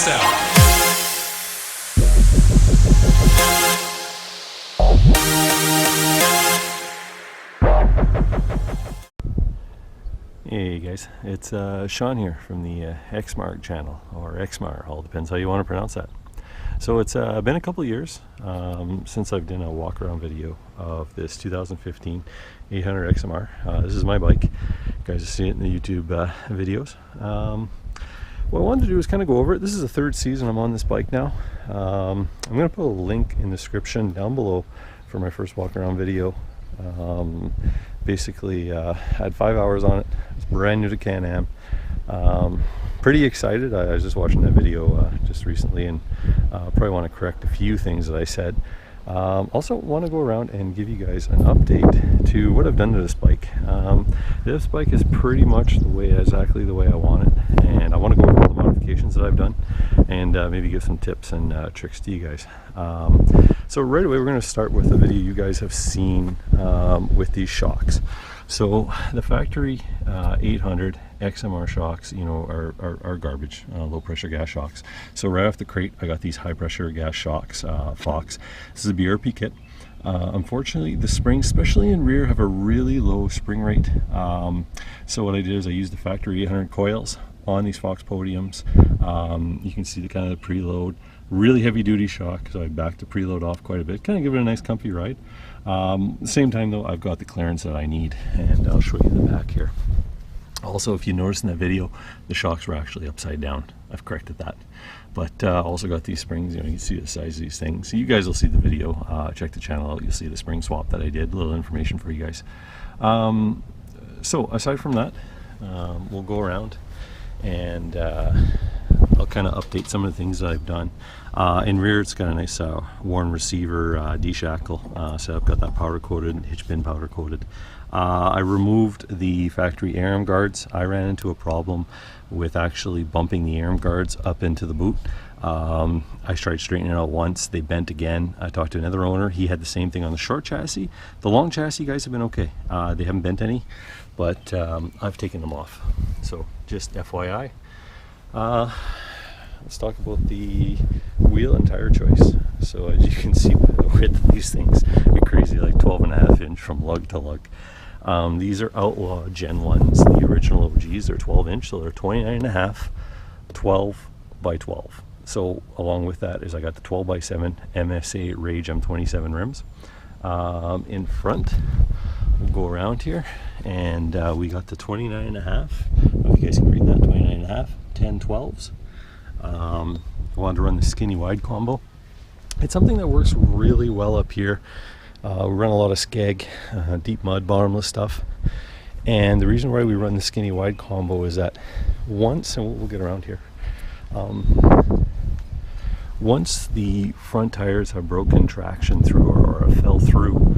us out. Hey guys, it's Sean here from the XMARGH channel, or XMR, all depends how you want to pronounce that. So it's been a couple of years since I've done a walk-around video of this 2015 800 XMR. This is my bike. You guys will see it in the YouTube videos. What I wanted to do is kind of go over it. This is the third season I'm on this bike now. I'm going to put a link in the description down below for my first walk-around video. Basically had 5 hours on it. It's brand new to Can-Am. Pretty excited. I was just watching that video just recently, and probably want to correct a few things that I said. Also want to go around and give you guys an update to what I've done to this bike. This bike is pretty much exactly the way I want it, and I want to go over all the modifications that I've done and maybe give some tips and tricks to you guys. So right away we're going to start with a video you guys have seen with these shocks. So the factory 800 XMR shocks, you know, are garbage, low pressure gas shocks. So right off the crate I got these high pressure gas shocks, Fox. This is a BRP kit. Unfortunately the springs, especially in rear, have a really low spring rate. So what I did is I used the factory 800 coils on these Fox podiums. You can see the kind of the preload, really heavy duty shock, so I backed the preload off quite a bit, kind of give it a nice comfy ride. At the same time though, I've got the clearance that I need, and I'll show you the back here. Also, if you notice in that video, the shocks were actually upside down. I've corrected that. But also got these springs, you know, you can see the size of these things. So you guys will see the video, check the channel out, you'll see the spring swap that I did, a little information for you guys. So aside from that, we'll go around and I'll kind of update some of the things that I've done. In rear, it's got a nice worn receiver D-shackle set up, got that powder coated, hitch pin powder coated. I removed the factory arm guards. I ran into a problem with actually bumping the arm guards up into the boot. I tried straightening it out once, they bent again. I talked to another owner, he had the same thing on the short chassis. The long chassis guys have been okay. They haven't bent any, but I've taken them off. So just FYI. Let's talk about the wheel and tire choice. So as you can see by the width of these things, they're crazy, like 12.5 inch from lug to lug. These are Outlaw Gen 1s, the original OGs. They're 12 inch, so they're 29.5, 12 by 12. So along with that is I got the 12 by 7 MSA Rage M27 rims. In front, we'll go around here, and we got the 29.5. If you guys can read that, 29.5, 10 12s. I wanted to run the skinny wide combo. It's something that works really well up here. We run a lot of skeg, deep mud, bottomless stuff. And the reason why we run the skinny wide combo is that once, and we'll get around here, once the front tires have broken traction through or fell through,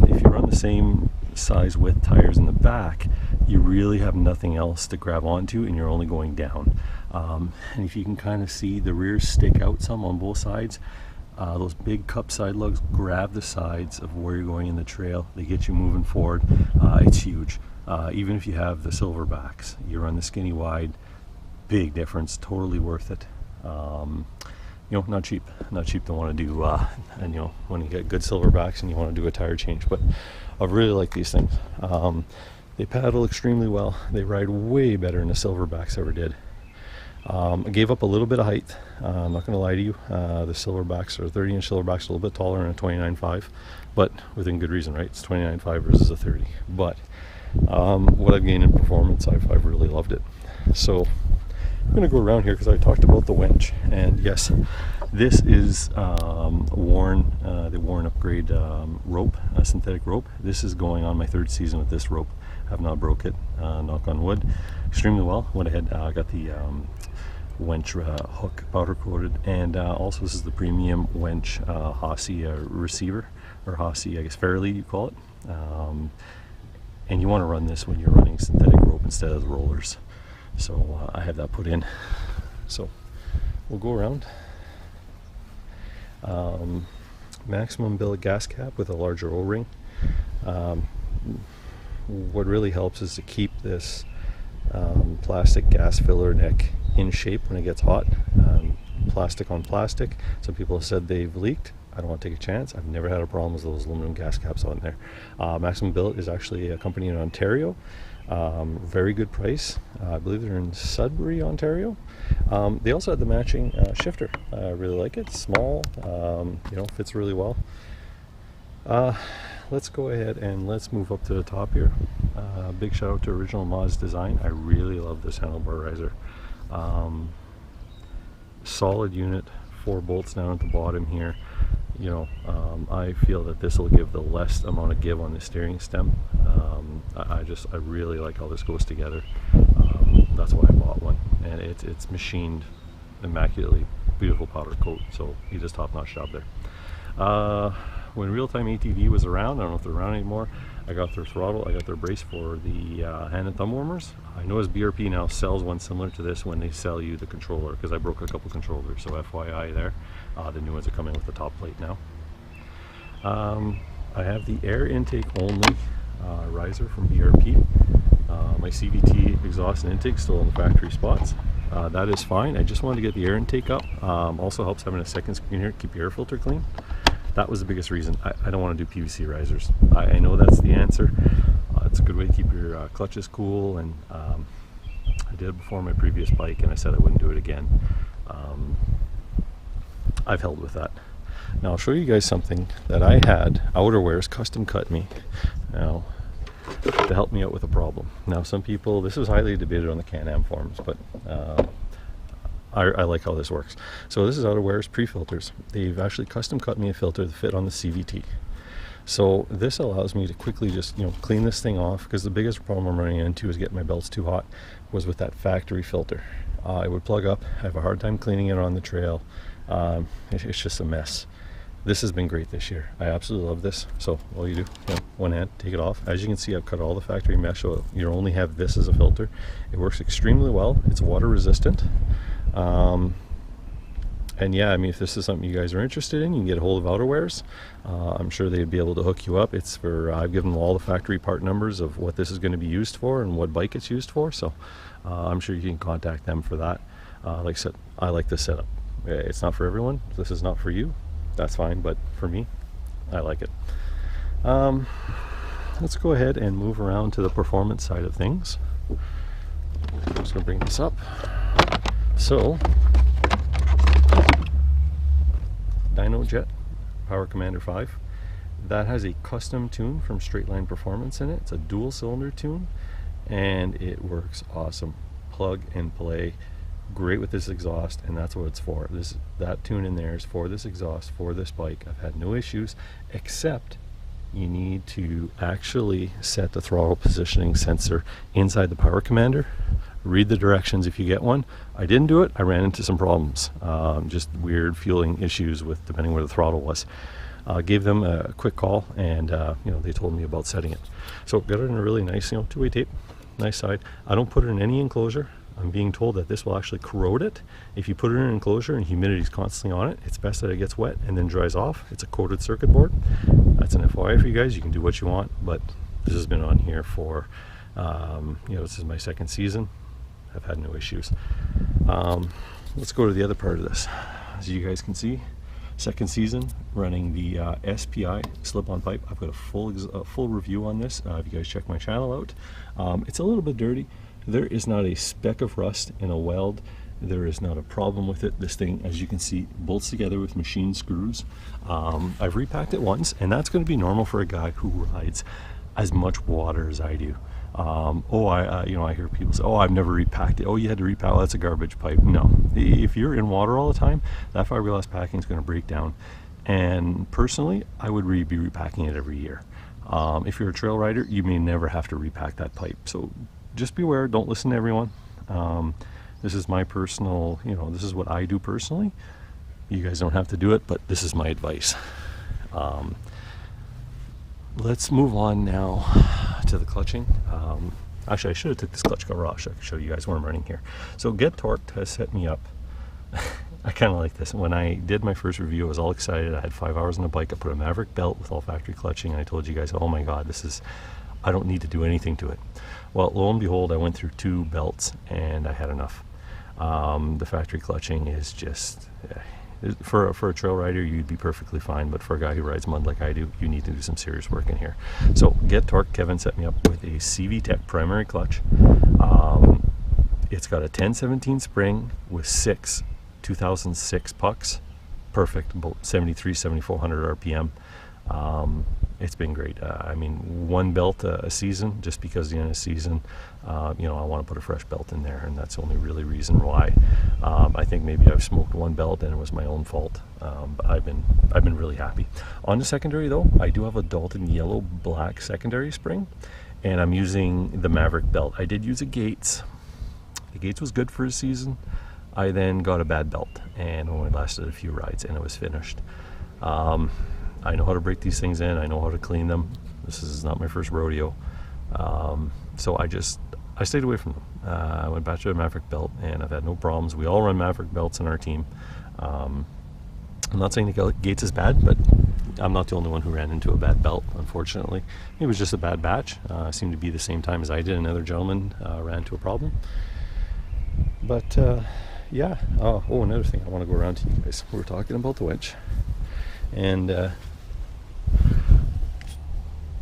if you run the same size width tires in the back, you really have nothing else to grab onto, and you're only going down. And if you can kind of see, the rears stick out some on both sides. Those big cup side lugs grab the sides of where you're going in the trail. They get you moving forward. It's huge. Even if you have the silverbacks, you run the skinny wide, big difference, totally worth it. You know, not cheap to want to do, and you know, when you get good silverbacks and you want to do a tire change. But I really like these things. They paddle extremely well. They ride way better than the silverbacks ever did. I gave up a little bit of height. I'm not going to lie to you. The silverbacks are 30-inch silverbacks, a little bit taller than a 29.5, but within good reason, right? It's 29.5 versus a 30. But what I've gained in performance, I've really loved it. So I'm going to go around here because I talked about the winch, and yes, this is the worn upgrade rope, synthetic rope. This is going on my third season with this rope. Have not broke it, knock on wood, extremely well. Went ahead, got the winch hook powder coated, and also this is the premium winch Hossie receiver, or Hossie, I guess Fairlead you call it. And you want to run this when you're running synthetic rope instead of the rollers. So I have that put in. So we'll go around. Maximum billet gas cap with a larger O-ring. What really helps is to keep this plastic gas filler neck in shape when it gets hot. plastic on plastic. Some people have said they've leaked. I don't want to take a chance. I've never had a problem with those aluminum gas caps on there. Maximum Billet is actually a company in Ontario. Very good price. I believe they're in Sudbury, Ontario. They also had the matching shifter. I really like it. Small, fits really well. Let's go ahead and let's move up to the top here. Big shout out to Original Moz Design. I really love this handlebar riser. Solid unit, 4 bolts down at the bottom here. I feel that this will give the less amount of give on the steering stem. I really like how this goes together. That's why I bought one, and it's machined immaculately, beautiful powder coat. So he does top-notch job there. When Real-Time ATV was around, I don't know if they're around anymore, I got their throttle, I got their brace for the hand and thumb warmers. I know as BRP now sells one similar to this when they sell you the controller, because I broke a couple controllers, so FYI there. The new ones are coming with the top plate now. I have the air intake only riser from BRP. My CVT exhaust and intake still in the factory spots. That is fine. I just wanted to get the air intake up. Also helps having a second screen here to keep your air filter clean. That was the biggest reason. I don't want to do PVC risers. I know that's the answer. It's a good way to keep your clutches cool, and I did it before my previous bike, and I said I wouldn't do it again. I've held with that. Now I'll show you guys something that I had Outerwears custom cut me now to help me out with a problem. Now some people, this was highly debated on the Can-Am forums, but I like how this works. So this is Outerwears pre-filters. They've actually custom cut me a filter to fit on the CVT. So this allows me to quickly just clean this thing off, because the biggest problem I'm running into is getting my belts too hot was with that factory filter. It would plug up. I have a hard time cleaning it on the trail. It's just a mess. This has been great this year. I absolutely love this. So all you do, one hand, take it off. As you can see, I've cut all the factory mesh, so you only have this as a filter. It works extremely well. It's water resistant. And yeah, I mean, if this is something you guys are interested in, you can get a hold of Outerwears. I'm sure they'd be able to hook you up. It's for, I've given them all the factory part numbers of what this is going to be used for and what bike it's used for. So I'm sure you can contact them for that. Like I said, I like this setup. It's not for everyone. This is not for you. That's fine, but for me, I like it. Let's go ahead and move around to the performance side of things. I'm just going to bring this up. So, Dyno Jet Power Commander 5. That has a custom tune from Straight Line Performance in it. It's a dual cylinder tune, and it works awesome. Plug and play. Great with this exhaust, and that's what it's for. That tune in there is for this exhaust, for this bike. I've had no issues, except you need to actually set the throttle positioning sensor inside the Power Commander. Read the directions if you get one. I didn't do it. I ran into some problems, just weird fueling issues with depending where the throttle was. Gave them a quick call, and they told me about setting it. So got it in a really nice, two-way tape, nice side. I don't put it in any enclosure. I'm being told that this will actually corrode it. If you put it in an enclosure and humidity is constantly on it, it's best that it gets wet and then dries off. It's a coated circuit board. That's an FYI for you guys. You can do what you want, but this has been on here for, this is my second season. I've had no issues. Let's go to the other part of this. As you guys can see, second season running the SPI slip-on pipe. I've got a full review on this. If you guys check my channel out, it's a little bit dirty. There is not a speck of rust in a weld. There is not a problem with it. This thing, as you can see, bolts together with machine screws. I've repacked it once, and that's going to be normal for a guy who rides as much water as I do. I hear people say, I've never repacked it. Oh, you had to repack. Oh, that's a garbage pipe. No, if you're in water all the time, that fiberglass packing is going to break down. And personally, I would be repacking it every year. If you're a trail rider, you may never have to repack that pipe. So just be aware, don't listen to everyone. This is my personal, this is what I do personally. You guys don't have to do it, but this is my advice. Let's move on now to the clutching. Actually, I should have took this clutch cover off so I can show you guys where I'm running here. So Get Torqued has set me up. I kind of like this. When I did my first review, I was all excited. I had 5 hours on the bike. I put a Maverick belt with all factory clutching, and I told you guys, oh my God, I don't need to do anything to it. Well, lo and behold, I went through 2 belts and I had enough. The factory clutching is just, for a trail rider, you'd be perfectly fine, but for a guy who rides mud like I do, you need to do some serious work in here. So Get Torque, Kevin set me up with a CV Tech primary clutch. It's got a 1017 spring with 6 2006 pucks, perfect, about 7400 RPM. It's been great. I mean, one belt a season, just because the end of the season, I want to put a fresh belt in there, and that's the only really reason why. I think maybe I've smoked one belt and it was my own fault, but I've been really happy. On the secondary though, I do have a Dalton yellow black secondary spring, and I'm using the Maverick belt. I did use a Gates. The Gates was good for a season. I then got a bad belt and only lasted a few rides, and it was finished. I know how to break these things in. I know how to clean them. This is not my first rodeo. So I stayed away from them. I went back to a Maverick belt, and I've had no problems. We all run Maverick belts in our team. I'm not saying the Gates is bad, but I'm not the only one who ran into a bad belt, unfortunately. It was just a bad batch. Seemed to be the same time as I did. Another gentleman ran into a problem. But yeah. Oh, another thing I want to go around to you guys. We were talking about the winch. And I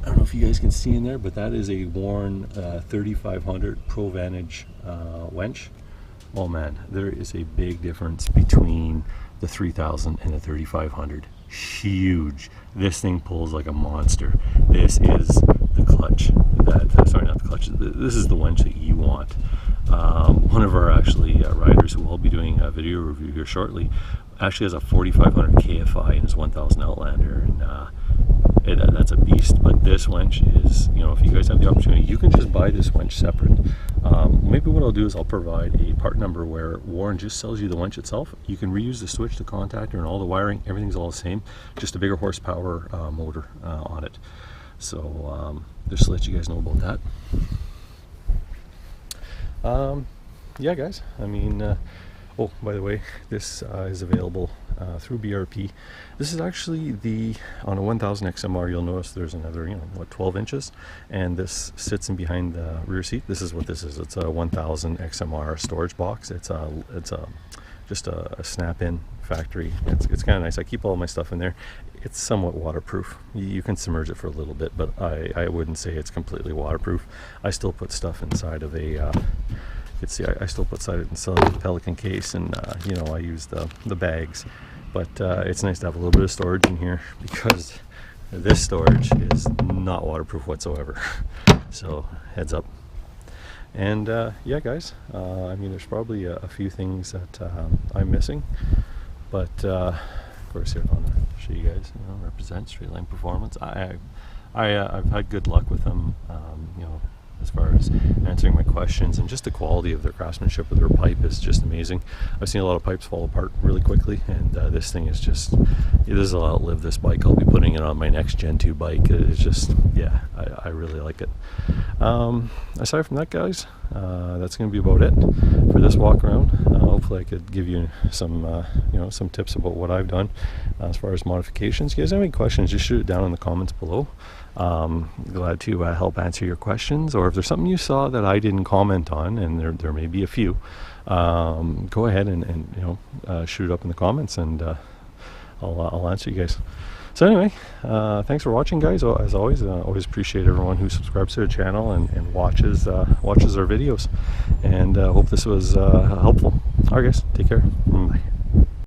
don't know if you guys can see in there, but that is a Warren 3500 Pro Vantage winch. Oh man, there is a big difference between the 3000 and the 3500. Huge. This thing pulls like a monster. This is the clutch sorry, not the clutch, this is the winch that you want. One of our riders who will be doing a video review here shortly actually has a 4500 KFI in his 1000 Outlander, and that's a beast. But this winch is, if you guys have the opportunity, you can just buy this winch separate. Maybe what I'll do is I'll provide a part number where Warren just sells you the winch itself. You can reuse the switch, the contactor, and all the wiring. Everything's all the same, just a bigger horsepower motor on it. So just to let you guys know about that. Yeah guys, I mean, oh, by the way, this is available through BRP. This is actually on a 1000 XMR, you'll notice there's another, 12 inches, and this sits in behind the rear seat. This is what this is. It's a 1000 XMR storage box. It's just a snap-in factory. It's kind of nice. I keep all my stuff in there. It's somewhat waterproof. You can submerge it for a little bit, but I wouldn't say it's completely waterproof. I still put stuff inside of a you can see I still put it inside the Pelican case, and I use the bags, but it's nice to have a little bit of storage in here, because this storage is not waterproof whatsoever. So heads up. And yeah guys, I mean, there's probably a few things that I'm missing, but of course here, I want to show you guys, represent Straight Line Performance. I've had good luck with them, as far as answering my questions, and just the quality of their craftsmanship with their pipe is just amazing. I've seen a lot of pipes fall apart really quickly, and this thing is just, this will outlive this bike. I'll be putting it on my next Gen 2 bike. It's just, yeah, I really like it. Aside from that guys, that's going to be about it for this walk around. Hopefully I could give you some some tips about what I've done as far as modifications. If you guys have any questions, just shoot it down in the comments below. Glad to help answer your questions, or if there's something you saw that I didn't comment on, and there may be a few, go ahead and shoot it up in the comments, and I'll answer you guys. So anyway, thanks for watching guys. As always, always appreciate everyone who subscribes to the channel and watches our videos, and hope this was helpful. Alright guys, take care. Bye.